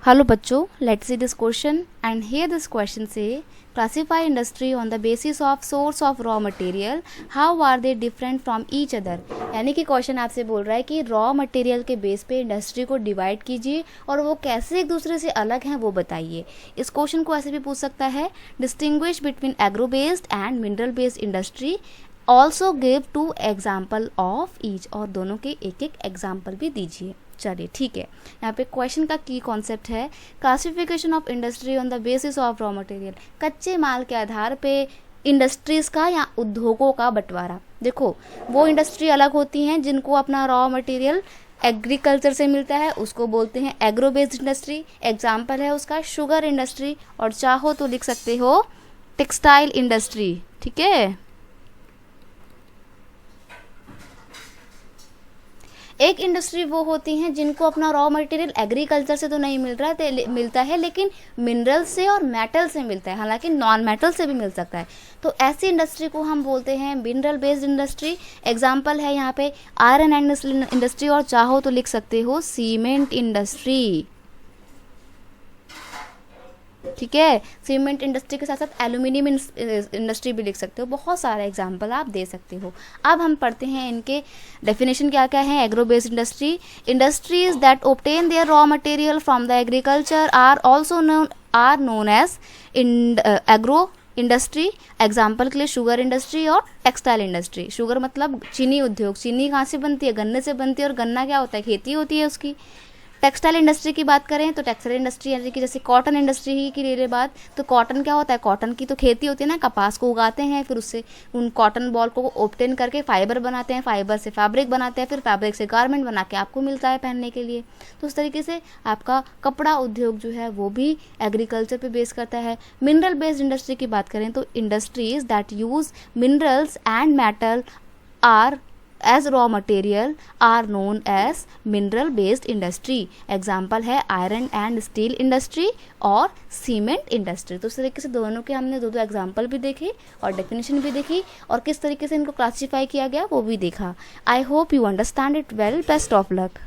Hello बच्चों, let's see this question and here this question say classify industry on the basis of source of raw material, how are they different from each other। यानी कि question आपसे बोल रहा है कि raw material के base पे इंडस्ट्री को डिवाइड कीजिए और वो कैसे एक दूसरे से अलग हैं वो बताइए। इस क्वेश्चन को ऐसे भी पूछ सकता है, distinguish between agro based and mineral based industry, also give 2 example of each, और दोनों के एक एक एग्जाम्पल भी दीजिए। चलिए ठीक है, यहाँ पे क्वेश्चन का की कॉन्सेप्ट है classification of industry on the basis of raw material, कच्चे माल के आधार पे इंडस्ट्रीज़ का या उद्योगों का बंटवारा। देखो, वो इंडस्ट्री अलग होती हैं जिनको अपना रॉ मटेरियल एग्रीकल्चर से मिलता है, उसको बोलते हैं एग्रो बेस्ड इंडस्ट्री। एग्जाम्पल है उसका शुगर इंडस्ट्री, और चाहो तो लिख सकते हो टेक्सटाइल इंडस्ट्री। ठीक है, एक इंडस्ट्री वो होती हैं जिनको अपना रॉ मटेरियल एग्रीकल्चर से तो नहीं मिलता है लेकिन मिनरल से और मेटल से मिलता है, हालांकि नॉन मेटल से भी मिल सकता है। तो ऐसी इंडस्ट्री को हम बोलते हैं मिनरल बेस्ड इंडस्ट्री। एग्जांपल है यहाँ पे आयरन एंड इंडस्ट्री, और चाहो तो लिख सकते हो सीमेंट इंडस्ट्री। ठीक है, सीमेंट इंडस्ट्री के साथ साथ एल्यूमिनियम इंडस्ट्री भी लिख सकते हो। बहुत सारे एग्जाम्पल आप दे सकते हो। अब हम पढ़ते हैं इनके डेफिनेशन क्या क्या है। Agro based industry, industries that obtain their raw material from the agriculture are also known as agro industry. Example के लिए शुगर इंडस्ट्री और टेक्सटाइल इंडस्ट्री। शुगर मतलब चीनी उद्योग, चीनी कहाँ से बनती है? गन्ने से बनती है, और गन्ना क्या होता है? खेती होती है उसकी। टेक्सटाइल इंडस्ट्री की बात करें तो टेक्सटाइल इंडस्ट्री यानी कि जैसे कॉटन इंडस्ट्री ही की ले ले बात, तो कॉटन क्या होता है? कॉटन की तो खेती होती है ना, कपास को उगाते हैं, फिर उससे उन कॉटन बॉल को ऑब्टेन करके फाइबर बनाते हैं, फाइबर से फैब्रिक बनाते हैं, फिर फैब्रिक से गारमेंट बना के आपको मिलता है पहनने के लिए। तो उस तरीके से आपका कपड़ा उद्योग जो है वो भी एग्रीकल्चर पे बेस करता है। मिनरल बेस्ड इंडस्ट्री की बात करें तो industries that use minerals and metal are as raw material are known as mineral based industry। Example है आयरन एंड स्टील इंडस्ट्री और सीमेंट इंडस्ट्री। तो इस तरीके से दोनों के हमने दो एग्जाम्पल भी देखे और डेफिनेशन भी देखी, और किस तरीके से इनको क्लासीफाई किया गया वो भी देखा। I hope you understand it well. Best of luck.